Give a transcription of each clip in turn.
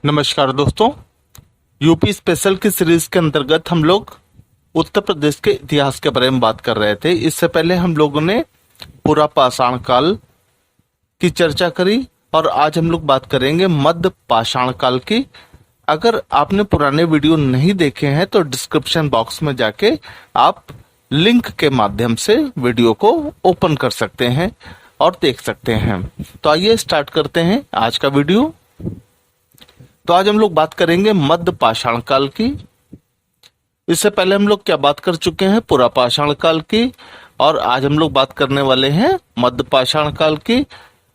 नमस्कार दोस्तों। UP special की सीरीज के अंतर्गत हम लोग उत्तर प्रदेश के इतिहास के बारे में बात कर रहे थे। इससे पहले हम लोगों ने पूरा पाषाण काल की चर्चा करी और आज हम लोग बात करेंगे मध्य पाषाण काल की। अगर आपने पुराने वीडियो नहीं देखे हैं तो डिस्क्रिप्शन बॉक्स में जाके आप लिंक के माध्यम से वीडियो को ओपन कर सकते हैं और देख सकते हैं। तो आइए स्टार्ट करते हैं आज का वीडियो। तो आज हम लोग बात करेंगे मध्य पाषाण काल की। इससे पहले हम लोग क्या बात कर चुके हैं, पूरा पाषाण काल की, और आज हम लोग बात करने वाले हैं मध्य पाषाण काल की।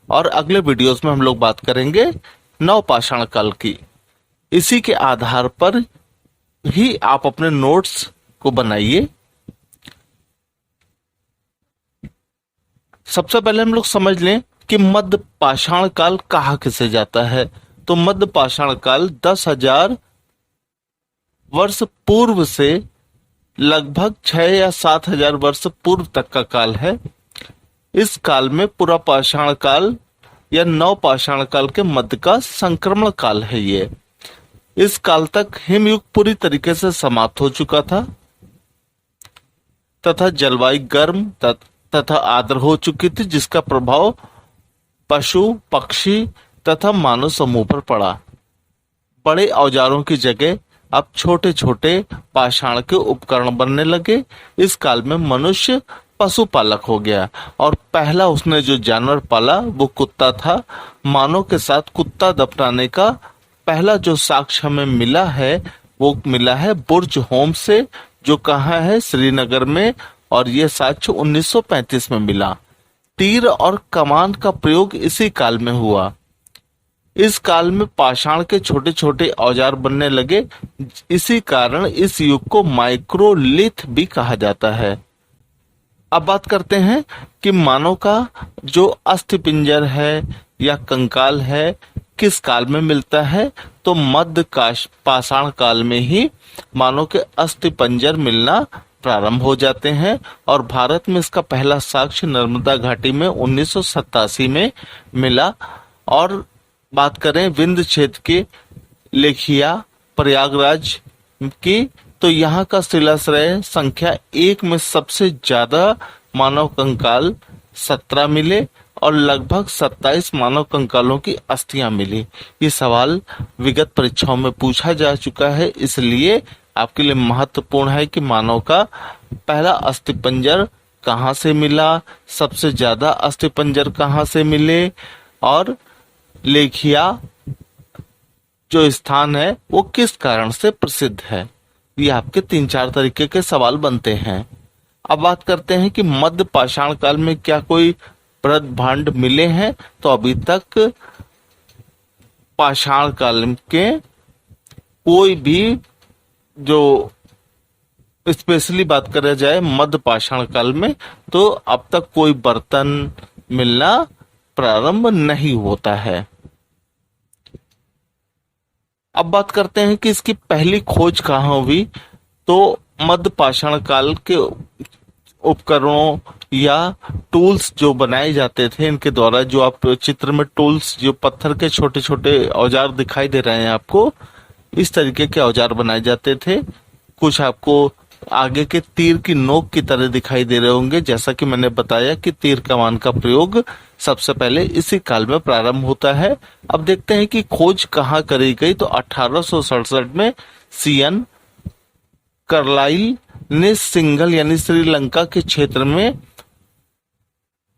और अगले वीडियोस में हम लोग बात करेंगे नव पाषाण काल की। इसी के आधार पर ही आप अपने नोट्स को बनाइए। सबसे पहले हम लोग समझ लें कि मध्य पाषाण काल कहा किसे जाता है। तो मध्य पाषाण काल 10,000 वर्ष पूर्व से लगभग 6 या 7,000 वर्ष पूर्व तक का काल है। इस काल में पूरा पाषाण काल या नव पाषाण काल के मध्य का संक्रमण काल है ये। इस काल तक हिमयुग पूरी तरीके से समाप्त हो चुका था तथा जलवायु गर्म तथा आर्द्र हो चुकी थी, जिसका प्रभाव पशु पक्षी तथा मानव समूह पर पड़ा। बड़े औजारों की जगह अब छोटे छोटे पाषाण के उपकरण बनने लगे। इस काल में मनुष्य पशुपालक हो गया और पहला उसने जो जानवर पाला वो कुत्ता था। मानव के साथ कुत्ता दफनाने का पहला जो साक्ष्य हमें मिला है वो मिला है बुर्ज होम से, जो कहाँ है, श्रीनगर में, और ये साक्ष्य 1935 में मिला। तीर और कमान का प्रयोग इसी काल में हुआ। इस काल में पाषाण के छोटे छोटे औजार बनने लगे। इसी कारण इस युग को माइक्रोलिथ भी कहा जाता है। अब बात करते हैं कि मानव का जो अस्थिपिंजर है या कंकाल है किस काल में मिलता है। तो मध्य पाषाण काल में ही मानव के अस्थिपंजर मिलना प्रारंभ हो जाते हैं और भारत में इसका पहला साक्ष्य नर्मदा घाटी में 1987 में मिला। और बात करें विंध्य क्षेत्र के लेखिया प्रयागराज की, तो यहाँ का शिलाश्रय संख्या 1 में सबसे ज्यादा मानव कंकाल 17 मिले और लगभग 27 मानव कंकालों की अस्थियां मिली। ये सवाल विगत परीक्षाओं में पूछा जा चुका है, इसलिए आपके लिए महत्वपूर्ण है कि मानव का पहला अस्थिपंजर कहाँ से मिला, सबसे ज्यादा अस्थिपंजर कहाँ से मिले, और लेखिया जो स्थान है वो किस कारण से प्रसिद्ध है। ये आपके 3-4 तरीके के सवाल बनते हैं। अब बात करते हैं कि मध्य पाषाण काल में क्या कोई बृहद भांड मिले हैं। तो अभी तक पाषाण काल के कोई भी, जो स्पेशली बात करा जाए मध्य पाषाण काल में, तो अब तक कोई बर्तन मिलना प्रारंभ नहीं होता है। अब बात करते हैं कि इसकी पहली खोज कहाँ हुई। तो मध्य पाषाण काल के उपकरणों या टूल्स जो बनाए जाते थे, इनके द्वारा, जो आप चित्र में टूल्स, जो पत्थर के छोटे छोटे औजार दिखाई दे रहे हैं आपको, इस तरीके के औजार बनाए जाते थे। कुछ आपको आगे के तीर की नोक की तरह दिखाई दे रहे होंगे। जैसा कि मैंने बताया कि तीर कमान का प्रयोग सबसे पहले इसी काल में प्रारंभ होता है। अब देखते हैं कि खोज कहाँ करी गई। तो 1867 में सीएन कार्लाइल ने सिंघल यानी श्रीलंका के क्षेत्र में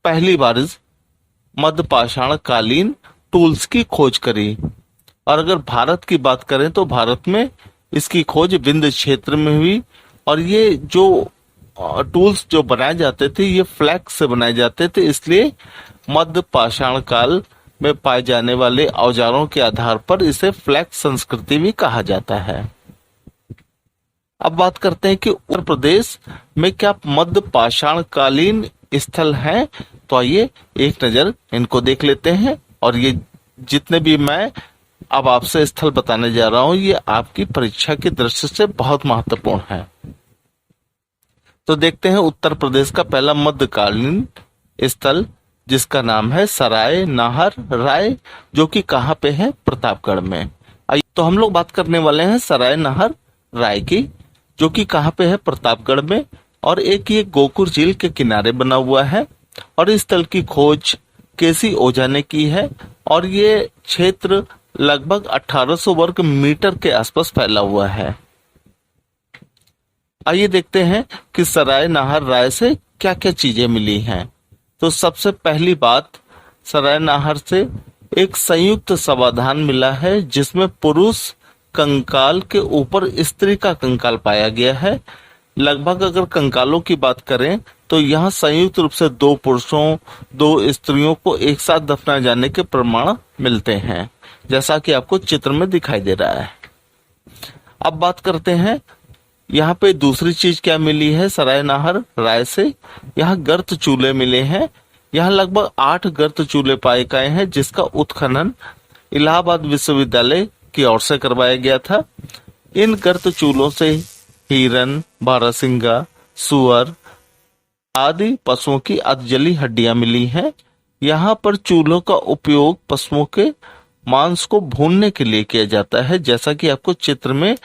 पहली बार मध्य पाषाण कालीन टूल्स की खोज करी। और अगर भारत की बात करें तो भारत में इसकी खोज विंध्य क्षेत्र में हुई। और ये जो टूल्स जो बनाए जाते थे ये फ्लैक्स से बनाए जाते थे, इसलिए मध्य पाषाण काल में पाए जाने वाले औजारों के आधार पर इसे फ्लैक्स संस्कृति भी कहा जाता है। अब बात करते हैं कि उत्तर प्रदेश में क्या मध्य पाषाण कालीन स्थल हैं। तो आइए एक नजर इनको देख लेते हैं। और ये जितने भी मैं अब आपसे स्थल बताने जा रहा हूं ये आपकी परीक्षा की दृष्टि से बहुत महत्वपूर्ण है। तो देखते हैं उत्तर प्रदेश का पहला मध्यकालीन स्थल जिसका नाम है सराय नाहर राय, जो कि कहाँ पे है, प्रतापगढ़ में। आइए तो हम लोग बात करने वाले हैं सराय नाहर राय की, जो कि कहाँ पे है, प्रतापगढ़ में। और एक ये गोकुर झील के किनारे बना हुआ है। और इस स्थल की खोज केसी ओझा ने की है। और ये क्षेत्र लगभग 1800 वर्ग मीटर के आसपास फैला हुआ है। आइए देखते हैं कि सराय नाहर राय से क्या क्या चीजें मिली हैं। तो सबसे पहली बात, सराय नाहर से एक संयुक्त समाधान मिला है, जिसमें पुरुष कंकाल के ऊपर स्त्री का कंकाल पाया गया है। लगभग अगर कंकालों की बात करें तो यहाँ संयुक्त रूप से 2 पुरुषों 2 स्त्रियों को एक साथ दफनाए जाने के प्रमाण मिलते हैं, जैसा कि आपको चित्र में दिखाई दे रहा है। अब बात करते हैं यहाँ पे दूसरी चीज क्या मिली है सराय नाहर राय से। यहाँ गर्त चूल्हे मिले हैं। यहाँ लगभग 8 गर्त चूल्हे पाए गए हैं, जिसका उत्खनन इलाहाबाद विश्वविद्यालय की ओर से करवाया गया था। इन गर्त चूल्हों से हिरन, बारहसिंगा, सुअर आदि पशुओं की अधजली हड्डियां मिली हैं। यहाँ पर चूल्हों का उपयोग पशुओं के मांस को भूनने के लिए किया जाता है, जैसा कि आपको चित्र में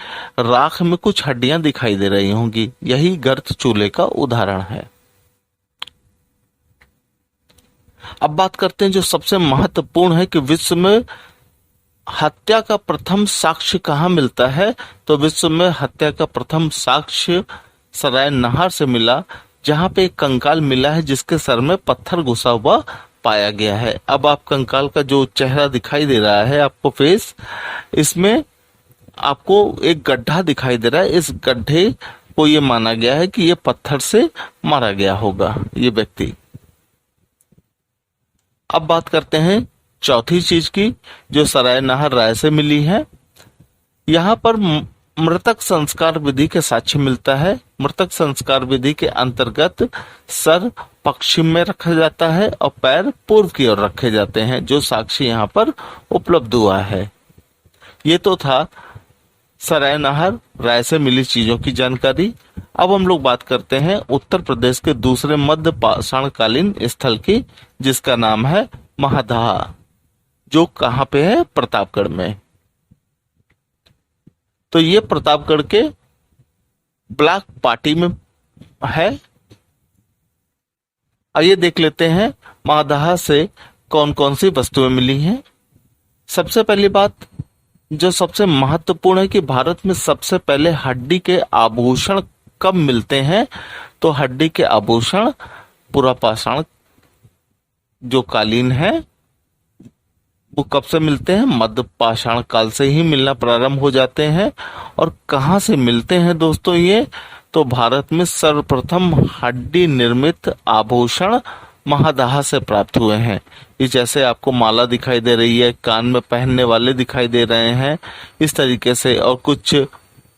राख में कुछ हड्डियां दिखाई दे रही होंगी। यही गर्त चूल्हे का उदाहरण है। अब बात करते हैं जो सबसे महत्वपूर्ण है कि विश्व में हत्या का प्रथम साक्ष्य कहाँ मिलता है। तो विश्व में हत्या का प्रथम साक्ष्य सराय नाहर से मिला, जहां पे एक कंकाल मिला है जिसके सर में पत्थर घुसा हुआ पाया गया है। अब आप कंकाल का जो चेहरा दिखाई दे रहा है आपको फेस, इसमें आपको एक गड्ढा दिखाई दे रहा है। इस गड्ढे को ये माना गया है कि ये पत्थर से मारा गया होगा ये व्यक्ति। अब बात करते हैं चौथी चीज की, जो सराय नाहर राय से मिली है। यहाँ पर मृतक संस्कार विधि के साक्ष्य मिलता है। मृतक संस्कार विधि के अंतर्गत सर पश्चिम में रखा जाता है और पैर पूर्व की ओर रखे जाते हैं, जो साक्ष्य यहाँ पर उपलब्ध हुआ है। ये तो था सराय नाहर राय से मिली चीजों की जानकारी। अब हम लोग बात करते हैं उत्तर प्रदेश के दूसरे मध्य पाषाणकालीन स्थल की, जिसका नाम है महादाह, जो कहाँ पे है, प्रतापगढ़ में। तो ये प्रतापगढ़ के ब्लॉक पार्टी में है। आइए देख लेते हैं महादाह से कौन कौन सी वस्तुएं मिली हैं। सबसे पहली बात जो सबसे महत्वपूर्ण है कि भारत में सबसे पहले हड्डी के आभूषण कब मिलते हैं। तो हड्डी के आभूषण पूरा पाषाण जो कालीन है वो कब से मिलते हैं, मध्य पाषाण काल से ही मिलना प्रारंभ हो जाते हैं। और कहाँ से मिलते हैं दोस्तों ये, तो भारत में सर्वप्रथम हड्डी निर्मित आभूषण महादाह से प्राप्त हुए हैं। ये जैसे आपको माला दिखाई दे रही है, कान में पहनने वाले दिखाई दे रहे हैं इस तरीके से, और कुछ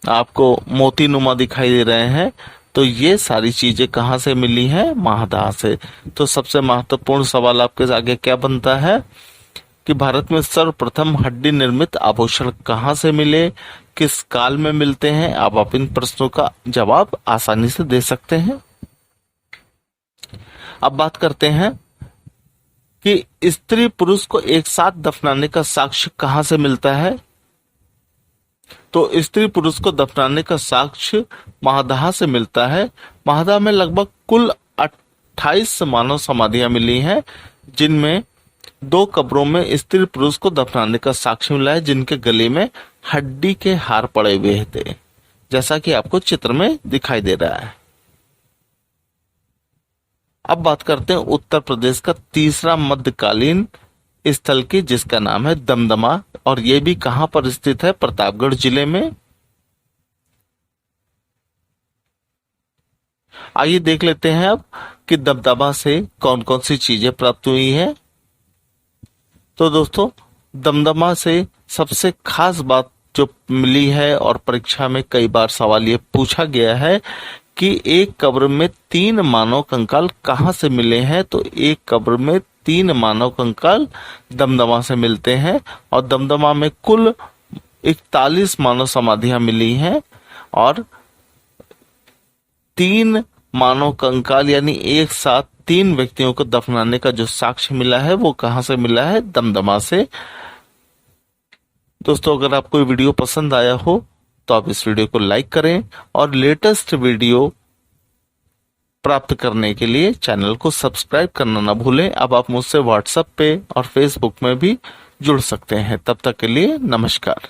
आपको मोती नुमा दिखाई दे रहे हैं। तो ये सारी चीजें कहाँ से मिली हैं, महादाह से। तो सबसे महत्वपूर्ण सवाल आपके आगे क्या बनता है कि भारत में सर्वप्रथम हड्डी निर्मित आभूषण कहाँ से मिले, किस काल में मिलते हैं। आप इन प्रश्नों का जवाब आसानी से दे सकते हैं। अब बात करते हैं कि स्त्री पुरुष को एक साथ दफनाने का साक्ष्य कहाँ से मिलता है। तो स्त्री पुरुष को दफनाने का साक्ष्य महादाह से मिलता है। महादाह में लगभग कुल 28 मानव समाधियां मिली हैं, जिनमें 2 कब्रों में स्त्री पुरुष को दफनाने का साक्ष्य मिला है, जिनके गले में हड्डी के हार पड़े हुए थे, जैसा कि आपको चित्र में दिखाई दे रहा है। अब बात करते हैं उत्तर प्रदेश का तीसरा मध्यकालीन स्थल की, जिसका नाम है दमदमा। और ये भी कहां पर स्थित है, प्रतापगढ़ जिले में। आइए देख लेते हैं अब कि दमदमा से कौन कौन सी चीजें प्राप्त हुई हैं। तो दोस्तों दमदमा से सबसे खास बात जो मिली है, और परीक्षा में कई बार सवाल ये पूछा गया है कि एक कब्र में 3 मानव कंकाल कहाँ से मिले हैं। तो एक कब्र में 3 मानव कंकाल दमदमा से मिलते हैं। और दमदमा में कुल 41 मानव समाधियां मिली हैं, और 3 मानव कंकाल यानी एक साथ 3 व्यक्तियों को दफनाने का जो साक्ष्य मिला है वो कहां से मिला है, दमदमा से। दोस्तों, अगर आपको ये वीडियो पसंद आया हो तो आप इस वीडियो को लाइक करें और लेटेस्ट वीडियो प्राप्त करने के लिए चैनल को सब्सक्राइब करना ना भूलें। अब आप मुझसे व्हाट्सएप पे और फेसबुक में भी जुड़ सकते हैं। तब तक के लिए नमस्कार।